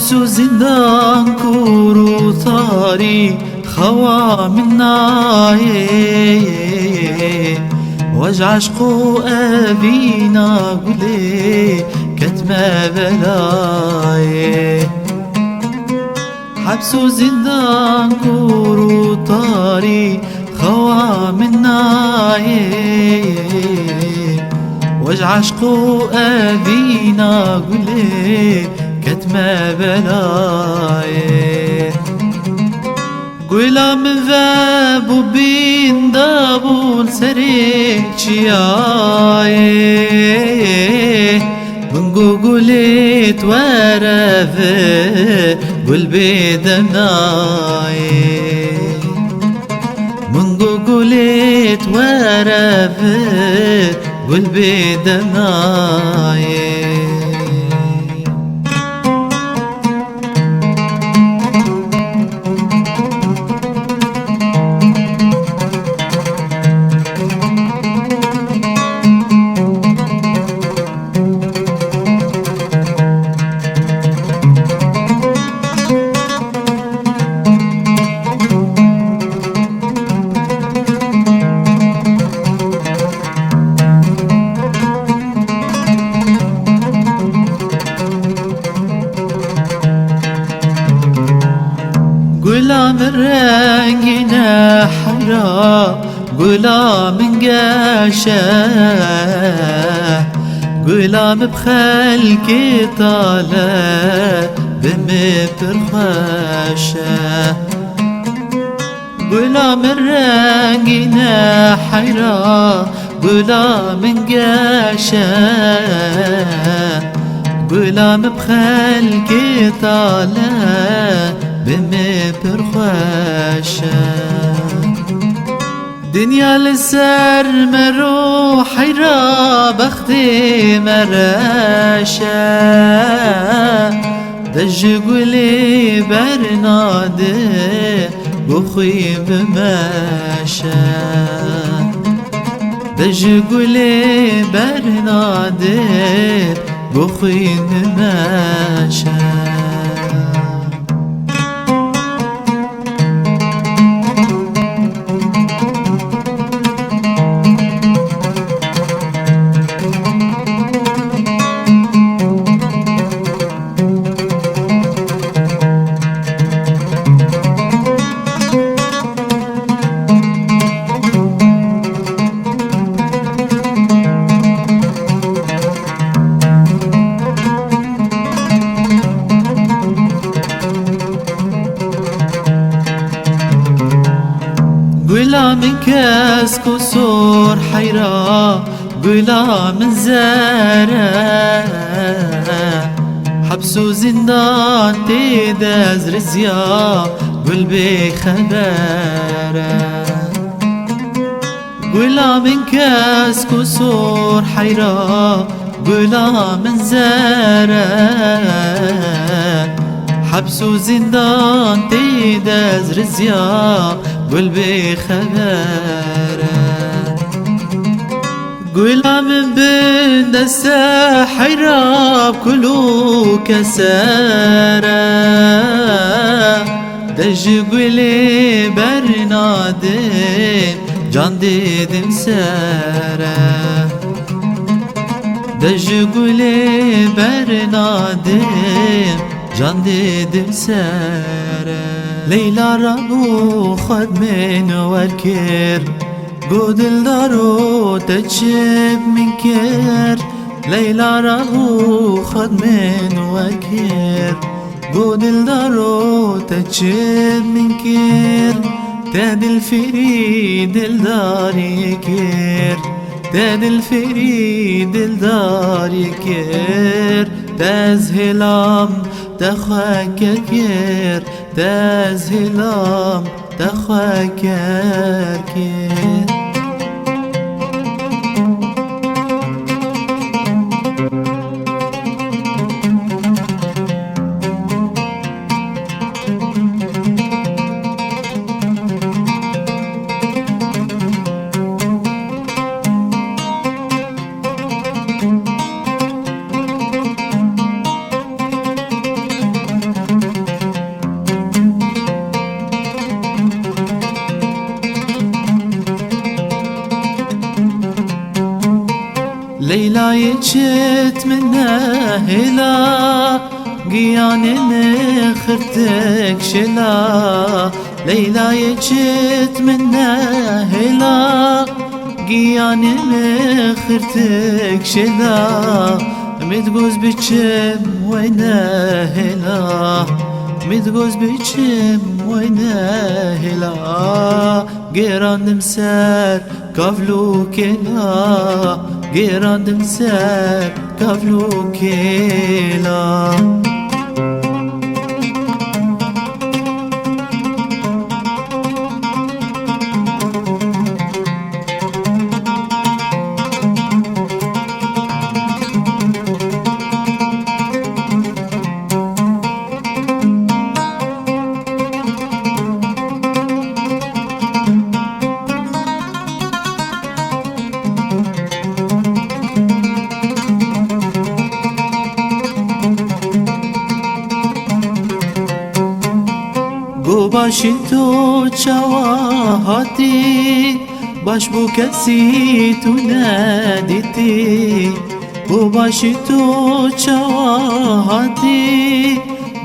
حبس وزندان كور وطاري خوا منا وجع عشقو أبينا قولي كتمة بلاي حبس وزندان كور وطاري خوا منا وجع عشقو أبينا قولي كتمة بلاي قولا من ذاب وبين دابون سريك شياي من قوليت ورث قلبي دمناي من قوليت ورث قلبي دمناي قولا من رنقنا حرا قولا من قاشا قولا بخلقي طالع بمبرخاشا قولا من رنقنا حرا قولا من قاشا قولا بخلقي طالع بمبرخاشا دنيا لسر مرو حيرا بختي مراشا دج قولي برنادي بخي بماشا دج قولي برنادي بخي بماشا قولا من كاس كسور حيرة قولا من زارة حبس وزندان تداز رزيا قلبي خبارة قولا من كاس كسور حيرة قولا من زارة حبس وزندان تداز رزيا قلبي خبارة قولا من بند الساحرة بكلو كسارة دج قولي برنادين جان ديدم سارة دج قولي برنادين جان ديدم سارة ليلى ربو خد من والكير قود الدارو تجيب من كير ليلى ربو خد من والكير قود الدارو تجيب من كير تاد الفريد الداري كير تاد الفريد الداري كير تاز هلام تخاك كير تاز هلام تخاك كير ليلى چت من هلا قياني خرتك شلا ليلى چت من هلا قياني خرتك شلا متجوز بتشم وينا هلا متجوز بتشم وينا هلا قيران دمسار كافلو كلا قيران دمسار كافلو كلا گو باشی تو چواهاتی باش بو کسی تو ندیدی گو باشی تو چواهاتی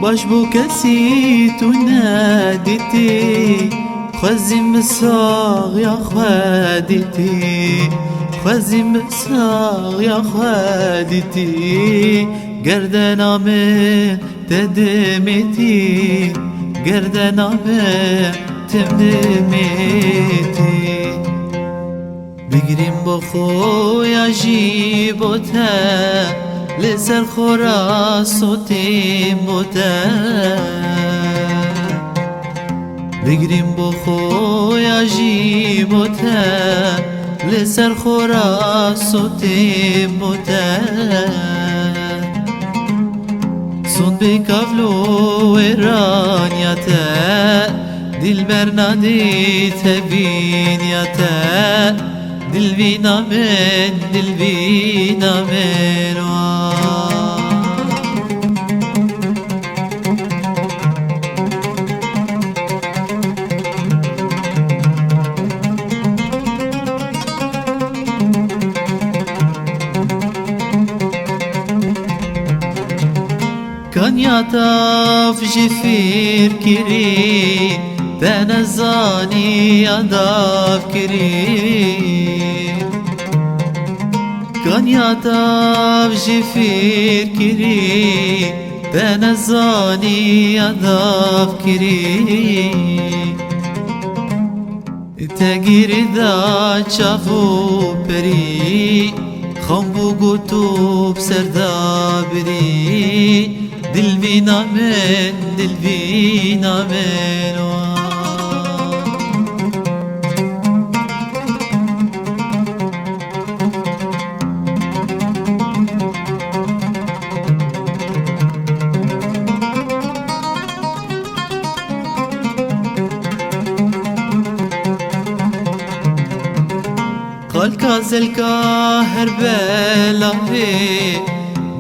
باش بو کسی تو ندیدی خوزیم بساق یا خودیتی خوزیم بساق یا خودیتی گردنامه تدمیتی گردنامه تمدمیتی بگیریم با خویا جیبوته لسر خورا صوتیم بوته بگیریم با خویا جیبوته لسر خورا صوتیم بوته سون بكافلو إيرانياتا دل برنادي تبينياتا دل بينا من كان يعطف جفير كري تنزاني يضاف كري كان يعطف جفير كري تنزاني يضاف كري تغير ذا شافو بري خنبو قطوب سردابري دل بينا من قال كازل كاهر بلاوي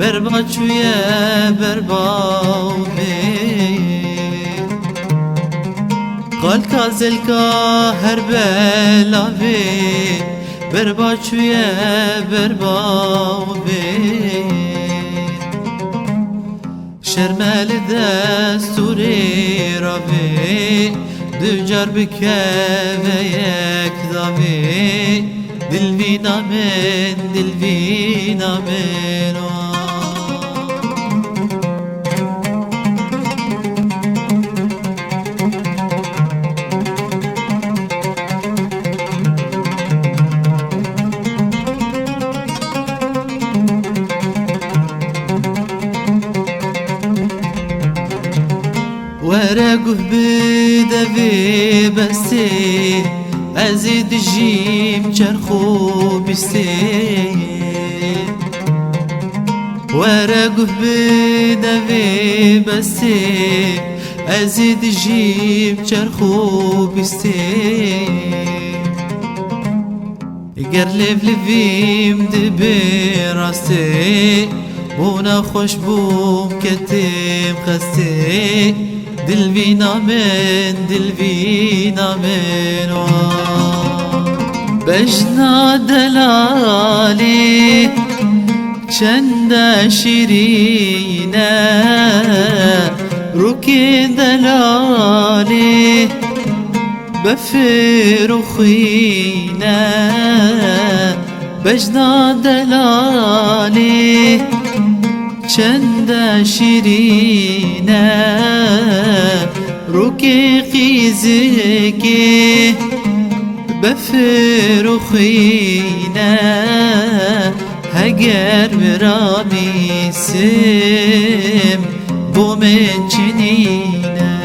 برباد شوية برباوي قال كازل كاهر بلاوي برباد شوية برباوي شرمال دستوري رابي دجار بكافيك ضابي دل بينا من ورقه بدفي بستي أزيد جيم چرخو بستي ورقه بدفي بستي أزيد جيم چرخو بستي قرلف لفيم دبي راستي بونا خوش بوم كتم خستي دل بينا من بجنا دلالي چند شیرینه روکی دلالی بفرخینه بجنا دلالی چند شیرینه روکی قیزگی بفرخینه هگر برامیسم بو من چنینه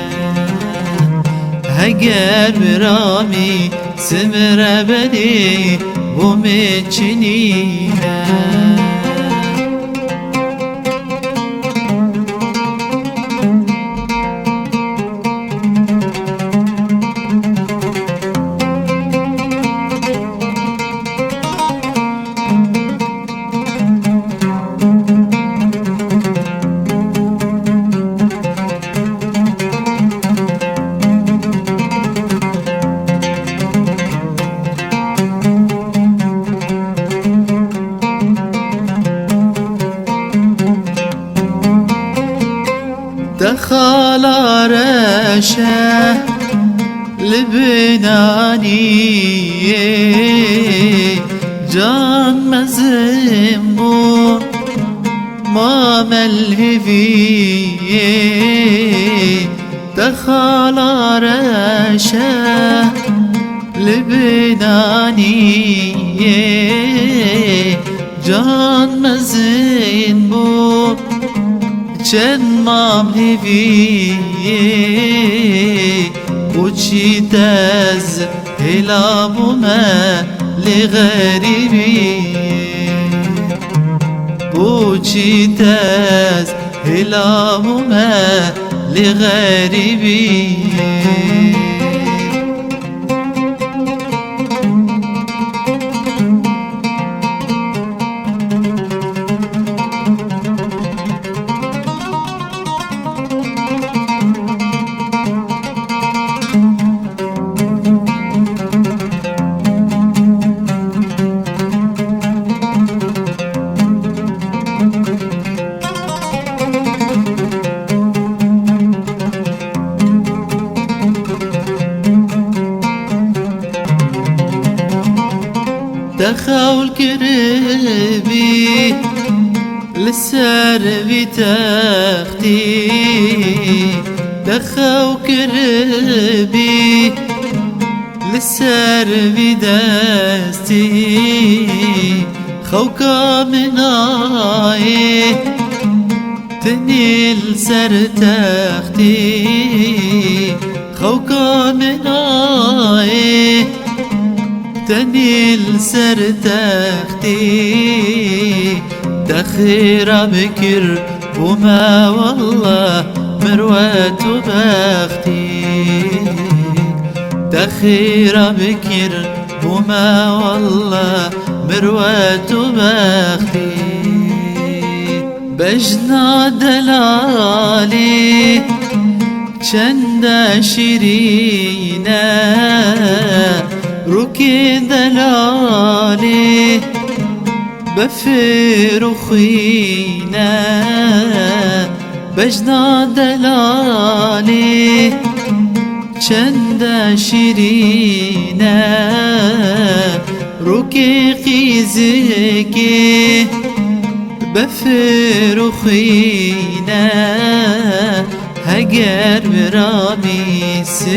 هگر برامیسم ربدی بو من چنینه دخل رشه لبناني جان مزمو ما ملهبي دخل رشه لبناني جان مزمو چند مام هیوی بوچی تز هلابومه لغریبی بوچی تز هلابومه لغریبی دخول كربي لسر بتختي دخول كربي لسر بدستي خوكا مناي تنيل سر تختي خوكا مناي تنيل سر تختي دخيرة بكر وما والله مروة بختي دخيرة بكر وما والله مروة بختي بجنا دلالي چند شیرینه روکی دلالی بفرخینه بجنا دلالی چند شیرینه روکی قیزگی بفرخینه هگر برامیسم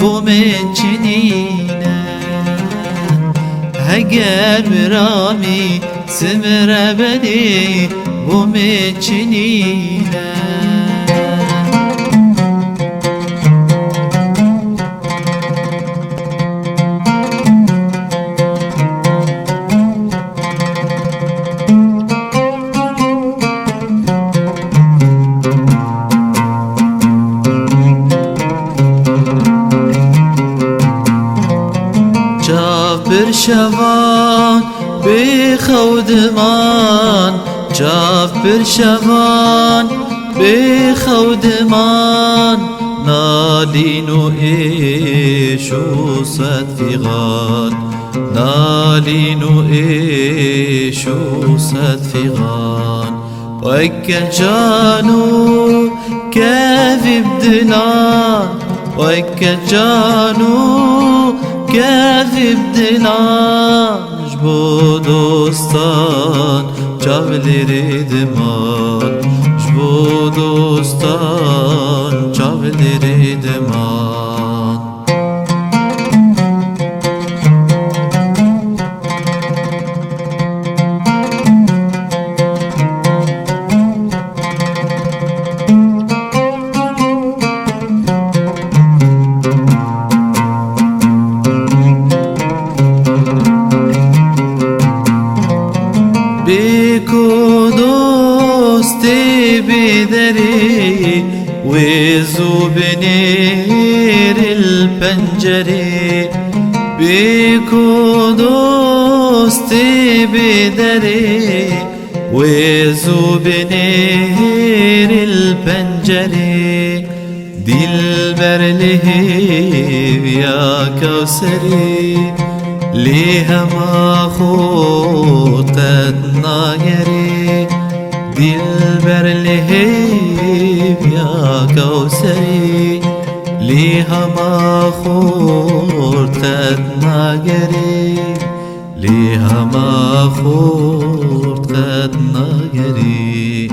بو من چنینه هگر برامیسم ربدی بو من چنینه برشوان بخودمان جاف برشوان بخودمان نالين وإيش وصدفغان نالينو إيشو سد فيغان ويكجانو كاذب دلان ويكجانو كاذب دلان جبو دوستان جابلي دمان جبو دوستان جابلي دمان بيكو دوستي بدري وزو بنير البنجري بيكو دوستي بدري وزو بنير البنجري دلبر لهيب يا كوثري ليها ما خوتتنا يري دلبر لهيب يا كوثري ليها ما خوتتنا يري ليها ما خوتتنا يري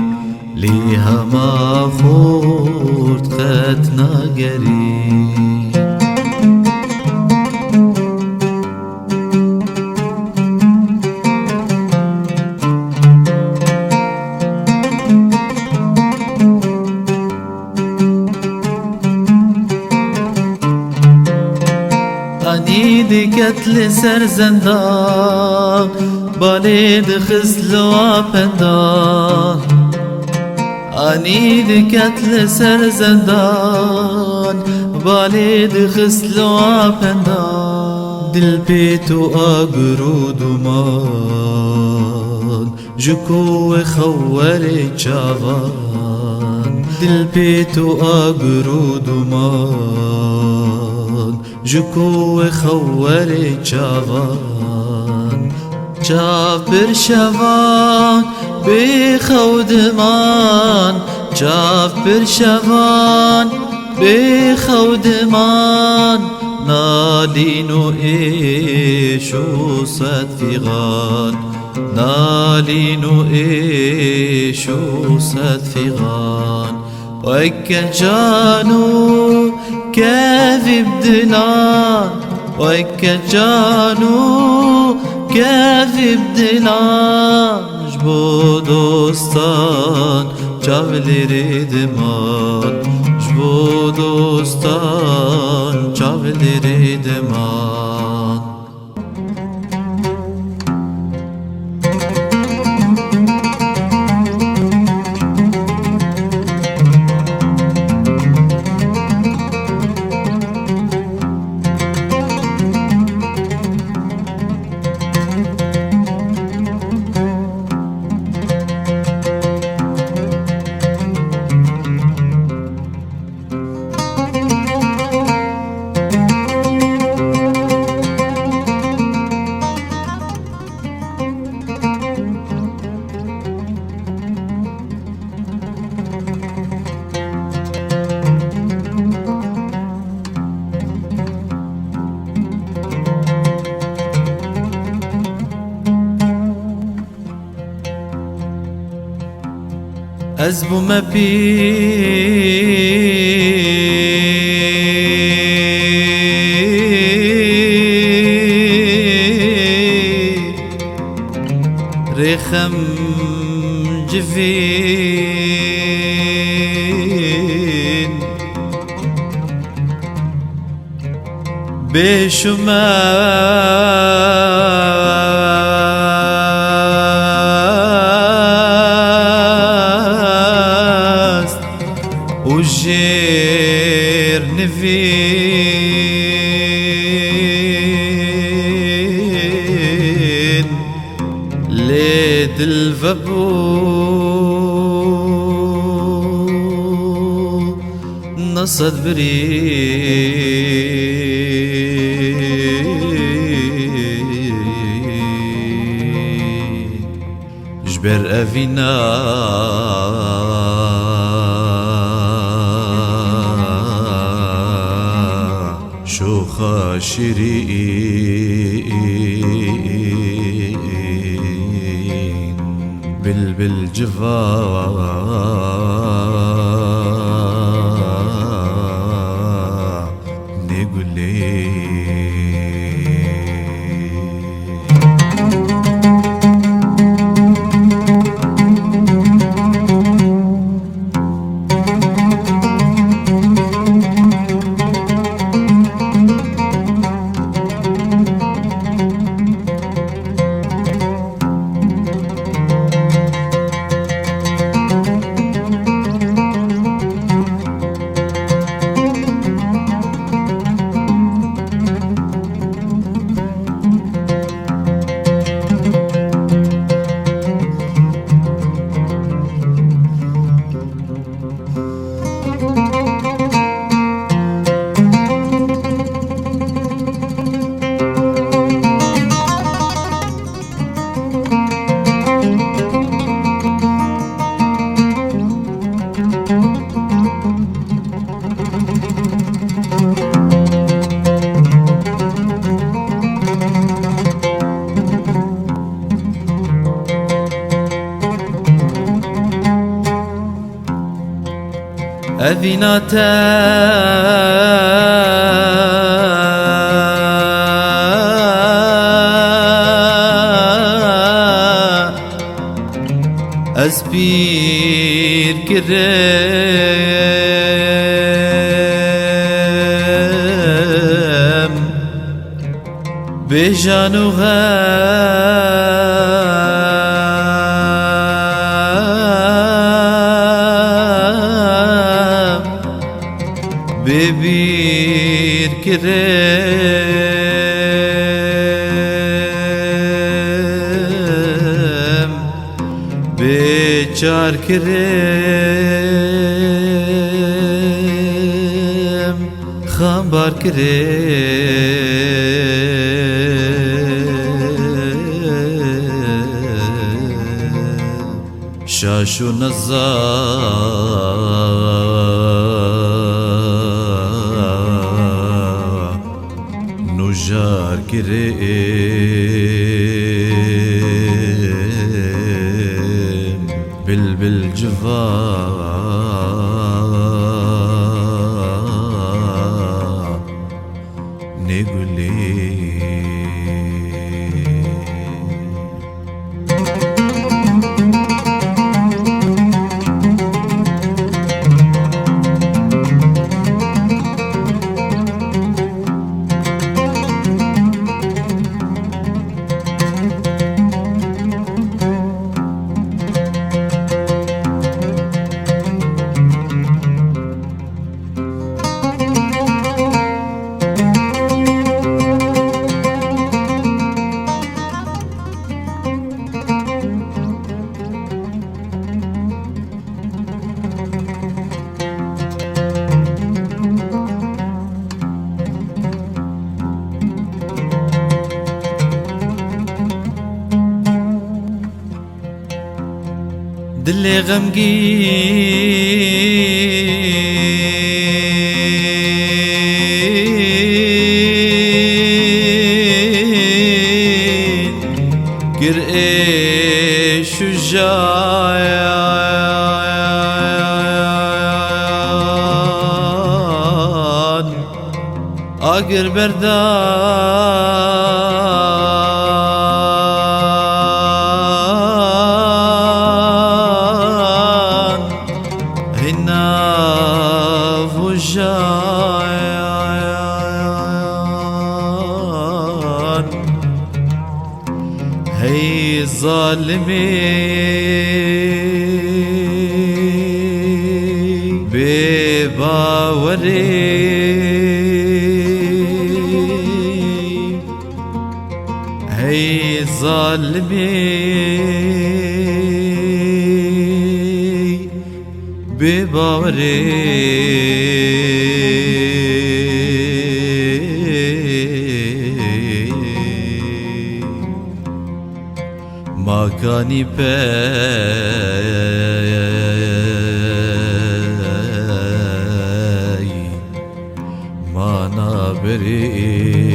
ليها ما خوتتنا يري دكت لسر زندان بالي دخزلوا بندان اني دكت لسر زندان بالي دخزلوا بندان دل بيتو اقرو دمان جكو خوالي جوان دل بيتو اقرو دمان جكو خوالي جوان جابر شوان بخودمان جابر شوان بخودمان نالينو إيشو صد فيغان نالينو إيشو صد فيغان ويكجانو كاذب دلان ويكجانو كاذب دلان جبو دوستان جابلي دمان جبو دوستان جابلي دمان أزبو ما رخم جفين بشماس وجير نفين ليد الفبو نصد بريد جبر أفينا شوخة شيرين بالجفا نقولي أذيناتا أسبير كرم بجانو ببير كرم بچار كرم خمبار كرم شاشو نزار نجار كرم بالجفا نقولي دلي غمقين قرئي شجاعان أقر بردان هنا فجاعان هي ظالمي بباوري هي ظالمي بباوري ما كاني باي ما نابري